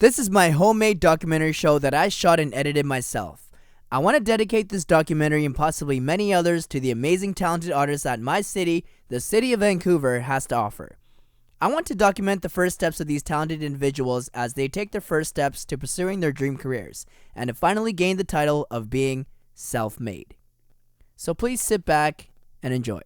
This is my homemade documentary show that I shot and edited myself. I want to dedicate this documentary and possibly many others to the amazing talented artists that my city, the city of Vancouver, has to offer. I want to document the first steps of these talented individuals as they take their first steps to pursuing their dream careers and to finally gain the title of being self-made. So please sit back and enjoy.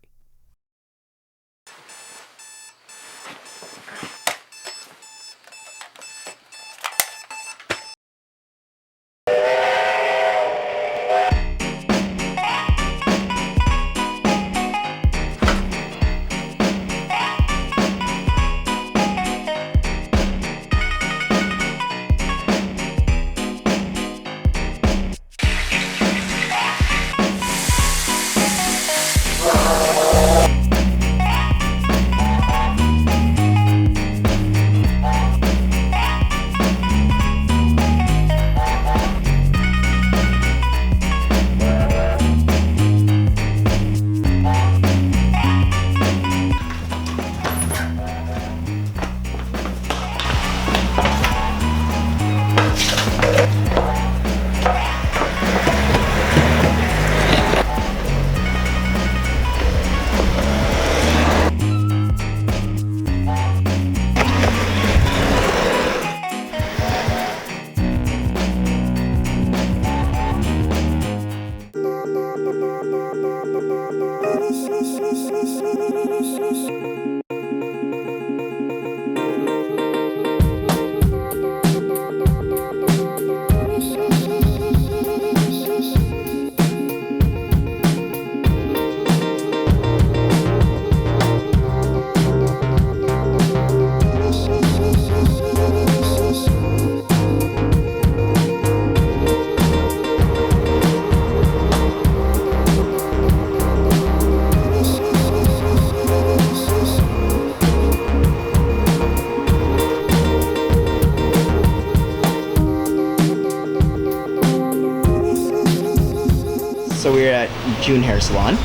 So we're at June Hair Salon.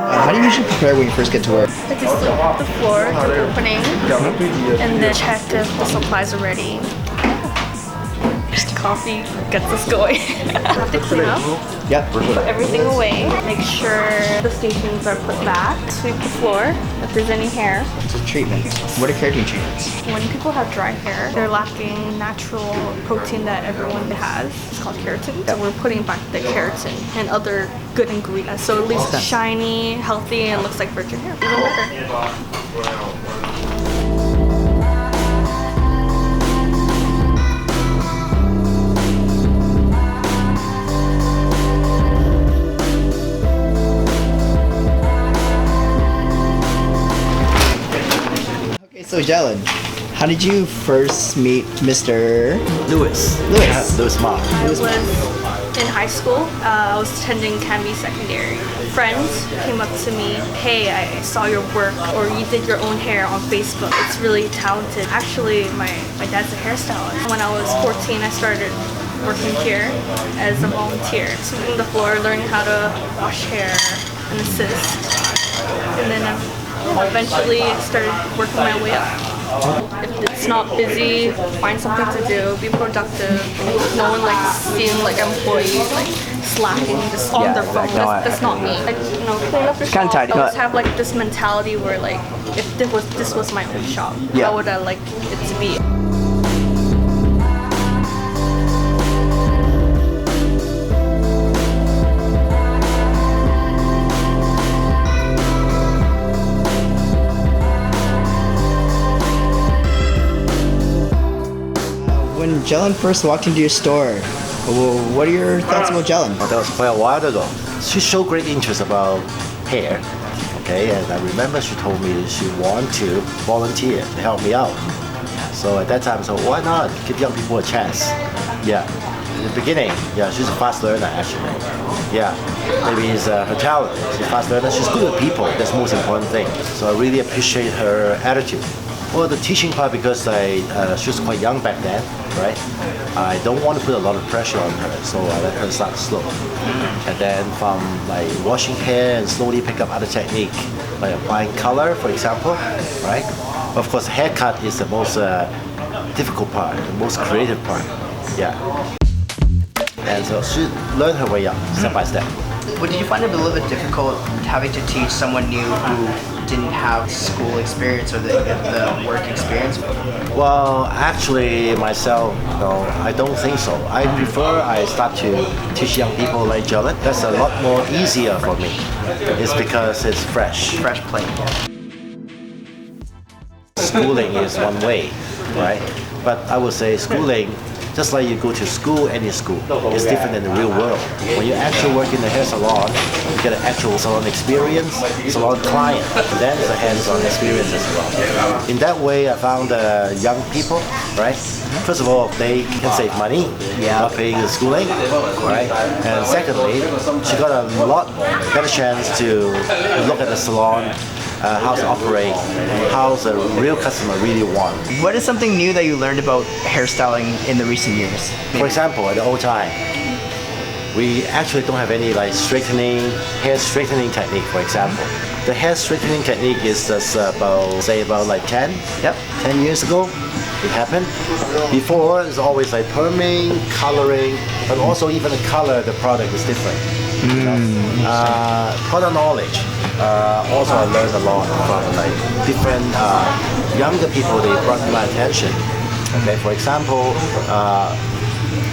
How do you usually prepare when you first get to work? I just look at the floor, do the opening, and then check if the supplies are ready. Coffee gets us going. I have to clean up, put everything away, make sure the stations are put back, sweep the floor if there's any hair. It's a treatment. What are keratin treatments? When people have dry hair, they're lacking natural protein that everyone has. It's called keratin. So we're putting back the keratin and other good ingredients. So at least it's shiny, healthy, and looks like virgin hair. Even better. So Jellen, how did you first meet Mr. Lewis Ma. I was in high school. I was attending Canby Secondary. Friends came up to me, hey, I saw your work, or you did your own hair on Facebook. It's really talented. Actually, my dad's a hairstylist. When I was 14, I started working here as a volunteer, sweeping the floor, learning how to wash hair and assist. And then eventually started working my way up. If it's not busy, find something to do, be productive. No one likes seeing like employees like slacking just on their phone. That's not me. Like, clean up your shop. I always have like this mentality where like, if this was my own shop, how would I like it to be? When Jellen first walked into your store, what are your thoughts about Jellen? That was quite a while ago. She showed great interest about hair, okay, and I remember she told me she wanted to volunteer to help me out. So at that time, so why not give young people a chance? Yeah, in the beginning, she's a fast learner actually. Maybe it's her talent. She's a fast learner. She's good with people. That's the most important thing. So I really appreciate her attitude. Well, the teaching part, because she was quite young back then, right? I don't want to put a lot of pressure on her, so I let her start slow. And then from like washing hair and slowly pick up other technique. by applying color, for example, right? Of course, haircut is the most difficult part, the most creative part. Yeah. And so she learned her way up, step by step. But did you find it a little bit difficult having to teach someone new who didn't have school experience or the work experience? Well, actually, myself, no, I don't think so. I prefer I start to teach young people like Jellen. That's a lot more easier for me. It's because it's fresh. Fresh plate. Schooling is one way, right? But I would say schooling, just like you go to school, any school, it's different than the real world. When you actually work in the hair salon, you get an actual salon experience, salon client, then it's a hands-on experience as well. In that way, I found young people, right? First of all, they can save money, not paying the schooling, right? And secondly, she got a lot better chance to look at the salon, how to operate, how the real customer really want. What is something new that you learned about hairstyling in the recent years? For example, at the old time, we actually don't have any like hair straightening technique, for example. The hair straightening technique is just about like 10 years ago. It happened. Before, it's always like perming, coloring, but also even the color of the product is different. Product knowledge. Also, I learned a lot from like different younger people. They brought my attention. Okay, for example,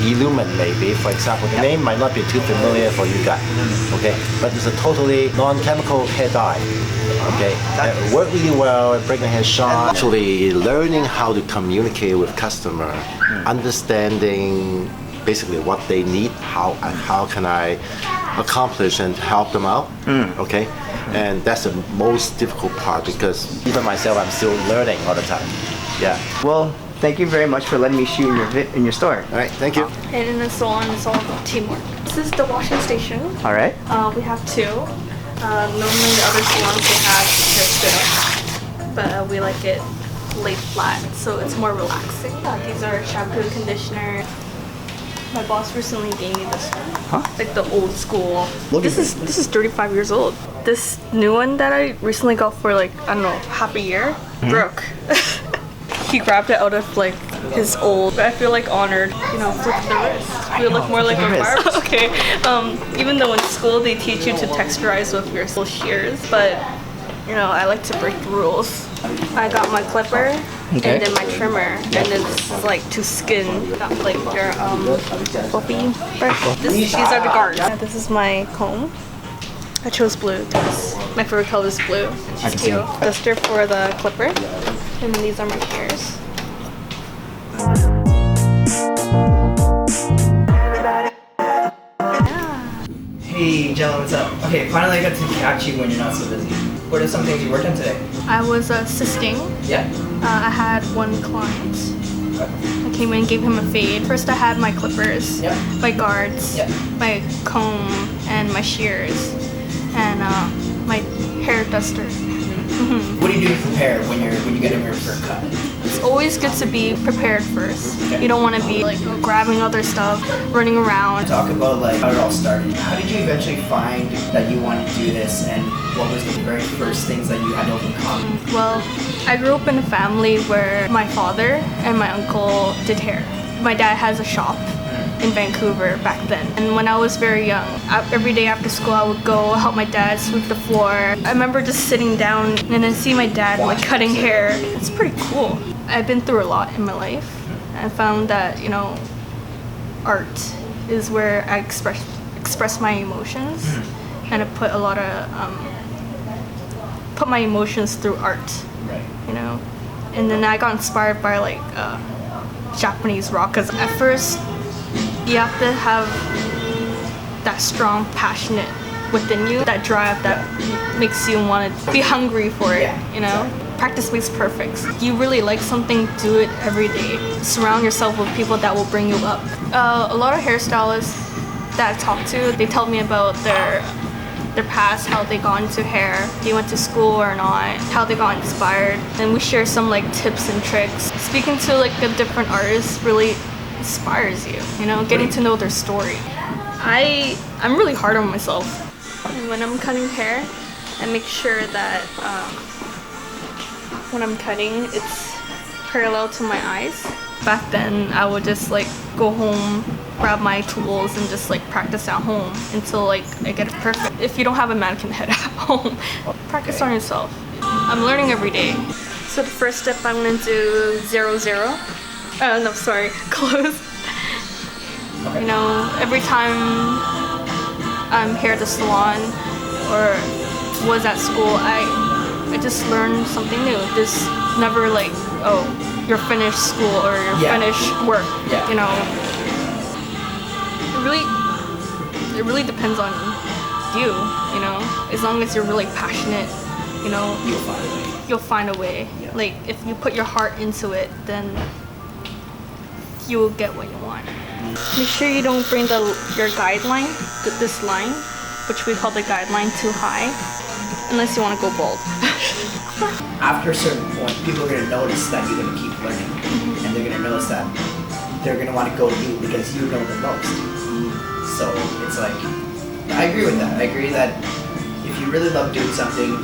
Illumin maybe. For example, the name might not be too familiar for you guys. Okay, but it's a totally non-chemical hair dye. Okay, that worked really well and bring the hair shine. Actually, learning how to communicate with customer, understanding basically what they need, how can I accomplish and help them out. Okay, and that's the most difficult part because even myself, I'm still learning all the time. Yeah. Well, thank you very much for letting me shoot in your store. All right, thank you. And in the salon, it's all about teamwork. This is the washing station. All right. We have two. Normally the other salons they have hair straight, but we like it laid flat, so it's more relaxing. These are shampoo and conditioner. My boss recently gave me this one. Like the old school. This is 35 years old. This new one that I recently got for like, I don't know, half a year, broke. He grabbed it out of like his old, I feel like honored, flip the wrist. We look more like a barber. Okay. Even though in school they teach you to texturize with your shears, but I like to break the rules. I got my clipper and then my trimmer, and then this is like to skin. Got like your fluffy brush. These are the guards. This is my comb. I chose blue because my favorite color is blue. It's cute. Duster for the clipper, and then these are my shears. Hey, Jellen, what's up? Okay, finally I got to catch you when you're not so busy. What are some things you worked on today? I was assisting. Yeah. I had one client. I came in and gave him a fade. First I had my clippers, my guards, my comb, and my shears, and my hair duster. What do you do to prepare when you get in here for a cut? It's always good to be prepared first. You don't want to be like grabbing other stuff, running around. Talk about like how it all started. How did you eventually find that you wanted to do this, and what was the very first things that you had to overcome? Well, I grew up in a family where my father and my uncle did hair. My dad has a shop in Vancouver back then. And when I was very young, every day after school I would go help my dad sweep the floor. I remember just sitting down and then see my dad like cutting hair. It's pretty cool. I've been through a lot in my life. I found that, art is where I express my emotions, and I put a lot of put my emotions through art. And then I got inspired by like Japanese rock, because at first you have to have that strong, passionate within you, that drive that makes you want to be hungry for it, Practice makes perfect. You really like something, do it every day. Surround yourself with people that will bring you up. A lot of hairstylists that I talk to, they tell me about their past, how they got into hair, they went to school or not, how they got inspired. And we share some like tips and tricks. Speaking to like a different artist really inspires you, getting to know their story. I'm really hard on myself. And when I'm cutting hair, and make sure that when I'm cutting, it's parallel to my eyes. Back then, I would just like go home, grab my tools, and just like practice at home until like I get it perfect. If you don't have a mannequin head at home, practice on yourself. I'm learning every day. So the first step, I'm gonna do 0, 0. No, sorry, close. You know, every time I'm here at the salon or was at school, I just learned something new. Just never like, oh, you're finished school or you're finished work. Yeah. You know, it really depends on you. You know, as long as you're really passionate, you know, you'll find a way. Yeah. Like if you put your heart into it, then you will get what you want. Make sure you don't bring your guideline, this line, which we call the guideline, too high, unless you want to go bald. After a certain point, people are going to notice that you're going to keep learning, and they're going to notice that they're going to want to go to you because you know the most. So it's like, I agree with that. I agree that if you really love doing something,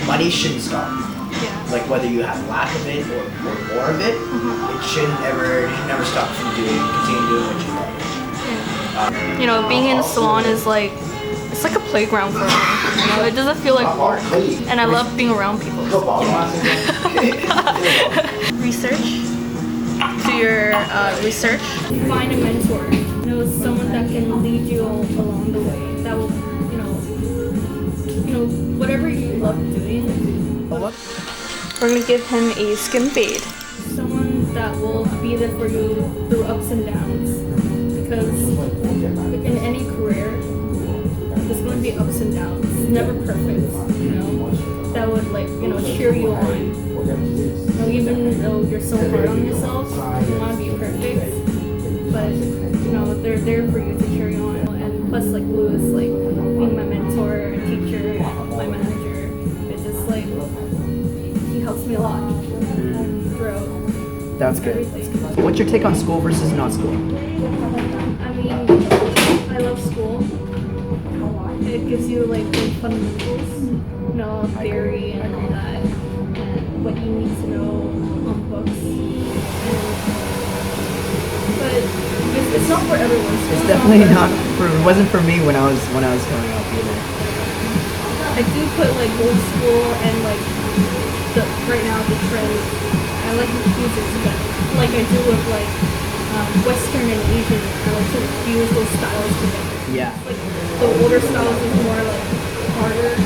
money shouldn't stop you. Yeah. Like whether you have lack of it or more of it, it should never stop from continue doing what you love. You know, being in a salon is like, it's like a playground for me. You know, it doesn't feel like work, and I love being around people. Research. Do your research. Find a mentor. You know, someone that can lead you along the way. That will, you know, whatever you love doing. We're gonna give him a skin fade. Someone that will be there for you through ups and downs. Because in any career, there's going to be ups and downs. It's never perfect, you know. That would like, you know, cheer you on. You know, even though you're so hard on yourself, you want to be perfect. But, you know, they're there for you to cheer you on. And plus, like Louis, like being my mentor, teacher, my manager, it's just like, he helps me a lot throughout. That's good. Everything. What's your take on school versus not school? I mean, I love school. It gives you like the fundamentals, you know, theory and all that, and what you need to know on books. But it's not for everyone. It's definitely not for. It wasn't for me when I was growing up either. I do put like old school and like right now the trend. I like to fuse it together, like I do with like Western and Asian. I like to fuse those styles together. Yeah. Like the older styles is more like harder,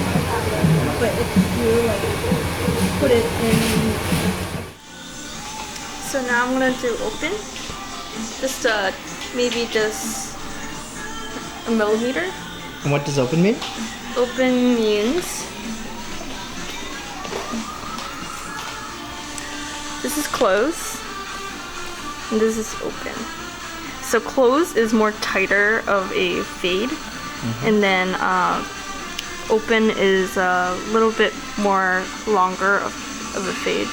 but if you like put it in. So now I'm gonna do open. Just maybe just a millimeter. And what does open mean? Open means this is close and this is open. So close is more tighter of a fade, and then open is a little bit more longer of a fade.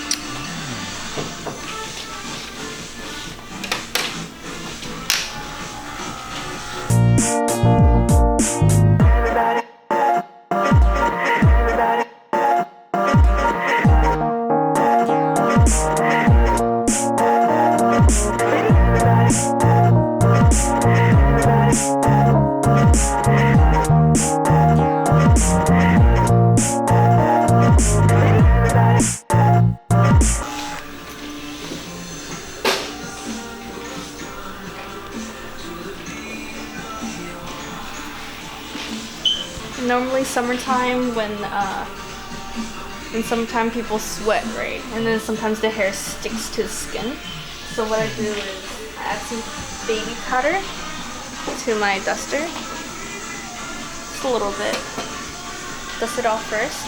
Normally summertime when summertime people sweat, right? And then sometimes the hair sticks to the skin. So what I do is I add some baby powder to my duster. Just a little bit. Dust it off first.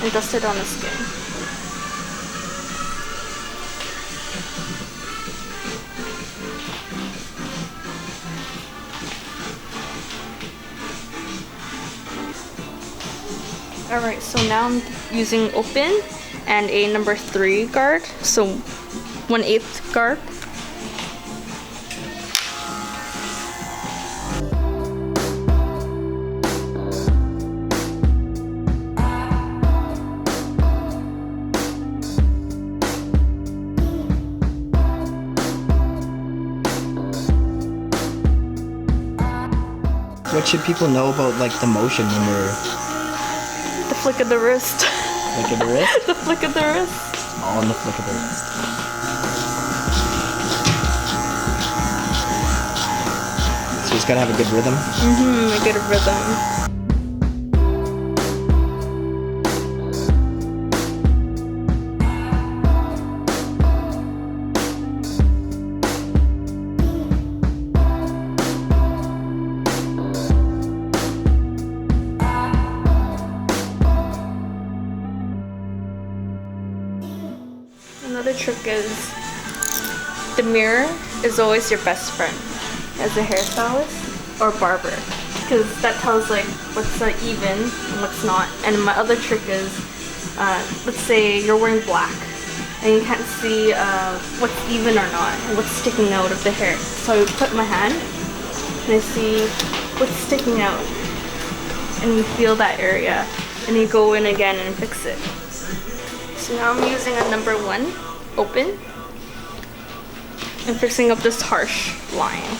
And dust it on the skin. Alright, so now I'm using open and a number 3 guard, so 1/8 guard. what should people know about like the motion when they're The flick of the wrist. flick of the wrist? The flick of the wrist. On the flick of the wrist. So you just gotta have a good rhythm. A good rhythm. Another trick is the mirror is always your best friend as a hairstylist or barber, because that tells like what's even and what's not. And my other trick is, let's say you're wearing black and you can't see what's even or not, and what's sticking out of the hair. So I put my hand and I see what's sticking out, and you feel that area, and you go in again and fix it. So now I'm using a number 1 open and fixing up this harsh line.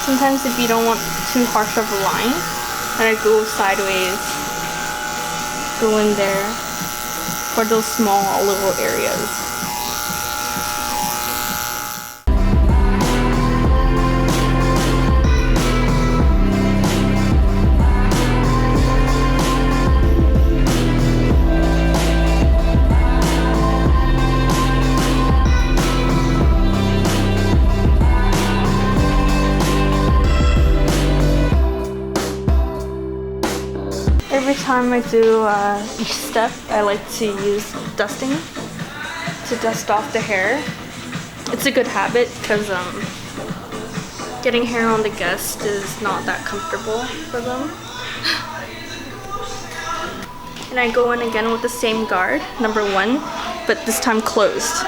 Sometimes if you don't want too harsh of a line, and I go sideways, go in there for those small little areas. Every time I do each step, I like to use dusting to dust off the hair. It's a good habit because getting hair on the guest is not that comfortable for them. And I go in again with the same guard, number 1, but this time closed.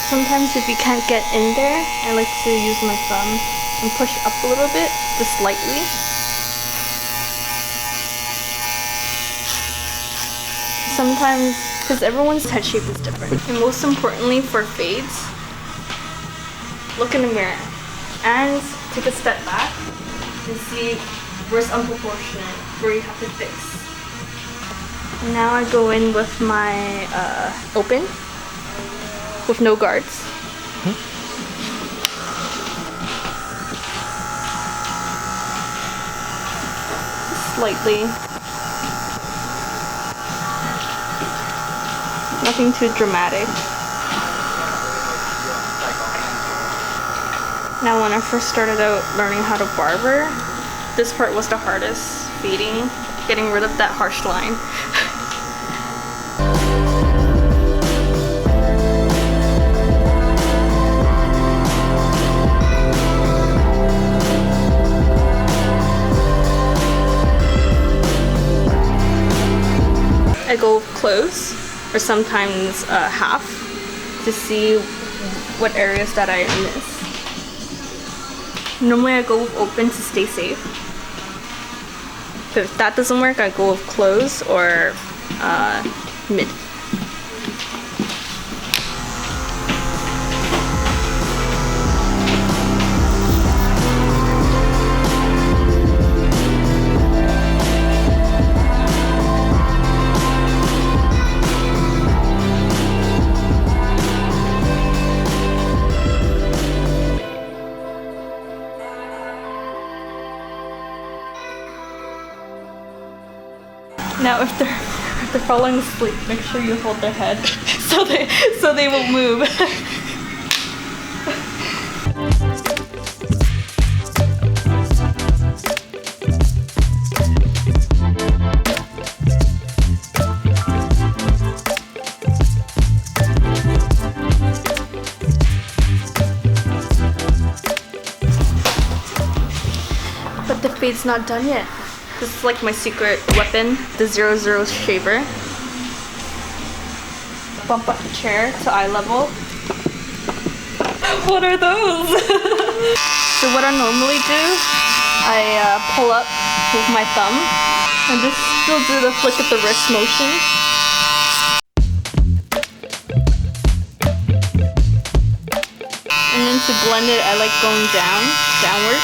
Sometimes if you can't get in there, I like to use my thumb and push up a little bit, just lightly. Sometimes, because everyone's head shape is different. And most importantly for fades, look in the mirror and take a step back and see where's unproportionate, where you have to fix. And now I go in with my open, with no guards. Slightly. Nothing too dramatic. Now when I first started out learning how to barber, this part was the hardest, fading, getting rid of that harsh line. I go close, or sometimes half, to see what areas that I miss. Normally I go with open to stay safe. If that doesn't work, I go with close or mid. Now if they're falling asleep, make sure you hold their head so they will move. But the fade's not done yet. This is like my secret weapon, the 00 shaver. Bump up the chair to eye level. What are those? So what I normally do, I pull up with my thumb and just still do the flick of the wrist motion. And then to blend it, I like going downward.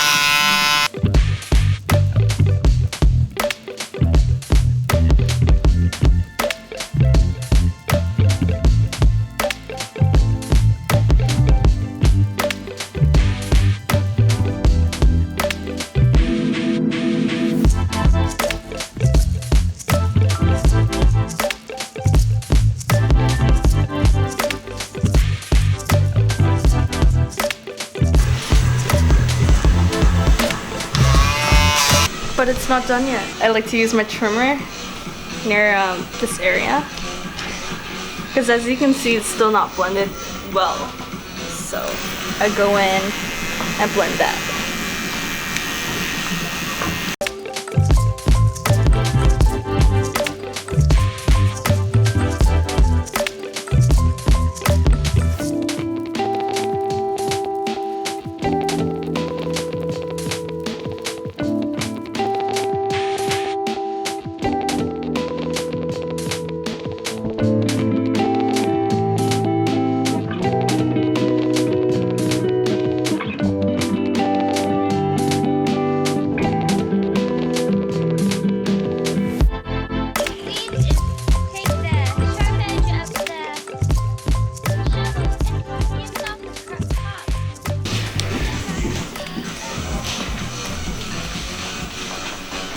But it's not done yet. I like to use my trimmer near this area because as you can see, it's still not blended well. So I go in and blend that.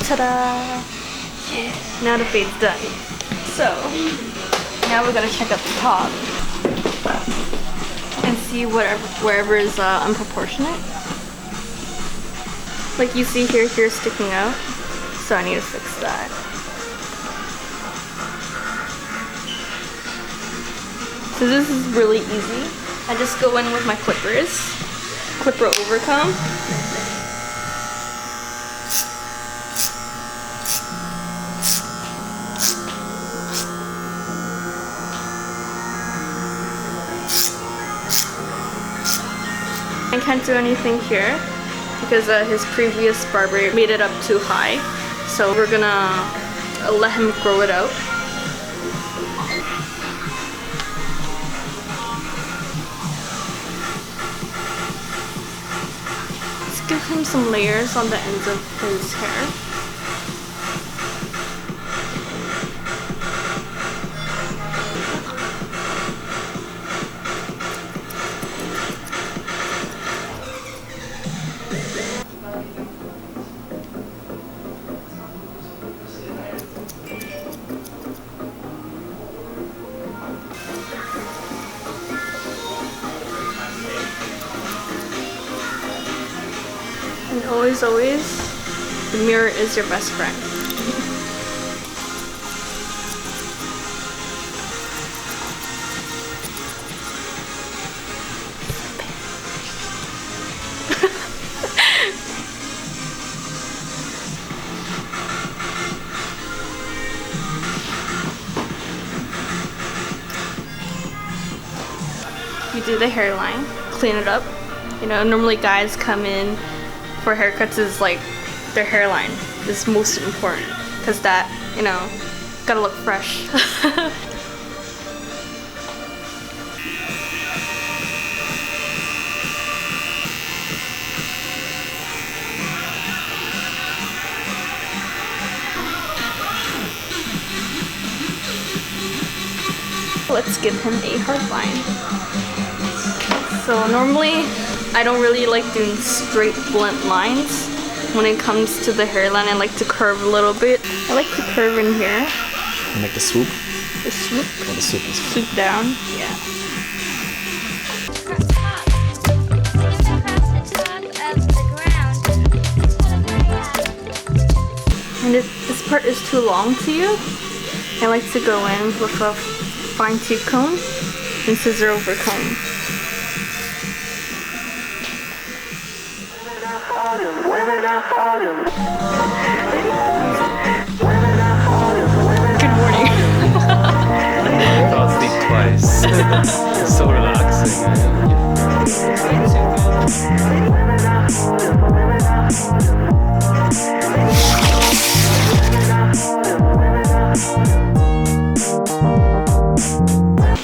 Ta-da! Now the fade's done. So, now we're gonna check out the top and see wherever is unproportionate. Like you see here's sticking out, so I need to fix that. So this is really easy. I just go in with my clippers, clipper overcomb. I can't do anything here because his previous barber made it up too high. So we're gonna let him grow it out. Let's give him some layers on the ends of his hair. And always, the mirror is your best friend. You do the hairline, clean it up. You know, normally guys come in for haircuts is like their hairline is most important because that, you know, gotta look fresh. Let's give him a hard line. So normally I don't really like doing straight blunt lines. When it comes to the hairline, I like to curve a little bit. I like to curve in here. And like the swoop. The swoop. Oh, the swoop is Swoop down. Yeah. And this part is too long to you. I like to go in with a fine tooth comb and scissor over comb. Good morning. I'll sleep twice. So relaxing.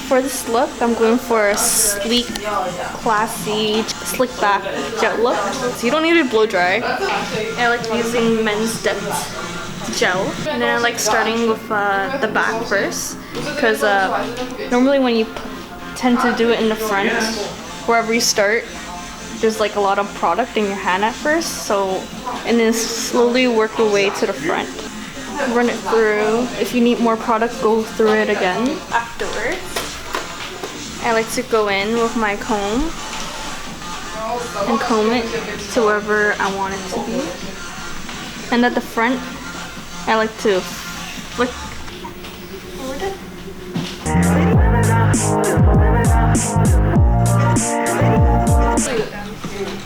For this look, I'm going for a sleek, classy, slick back jet look. So you don't need to blow dry. I like using men's depth gel. And then I like starting with the back first. Because normally when you tend to do it in the front, wherever you start, there's like a lot of product in your hand at first. And then slowly work your way to the front. Run it through. If you need more product, go through it again afterwards. I like to go in with my comb and comb it to wherever I want it to be. And at the front, I like to flick over it.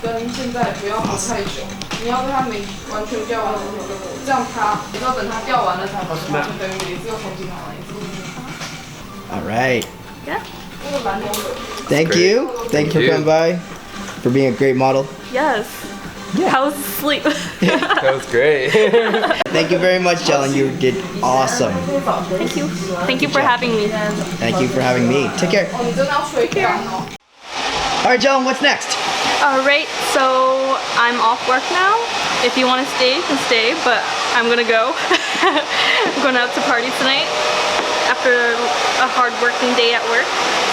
跟现在不要磨太久，你要在它没完全掉完的时候就磨，这样它，你要等它掉完了才把它就等于你是又重新好了一次。All right. Yeah. Thank you. Thank you for coming by, for being a great model. Yes. Yeah. How was the sleep? That was great. Thank you very much, Jellen. You did awesome. Thank you. Thank you for having me. Thank you for having me. Take care. 哦，你真的要吹干哦。 All right, Jellen, what's next? Alright, so I'm off work now. If you want to stay, you can stay, but I'm gonna go. I'm going out to party tonight after a hard working day at work.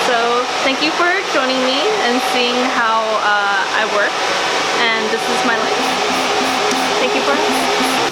So thank you for joining me and seeing how I work. And this is my life. Thank you for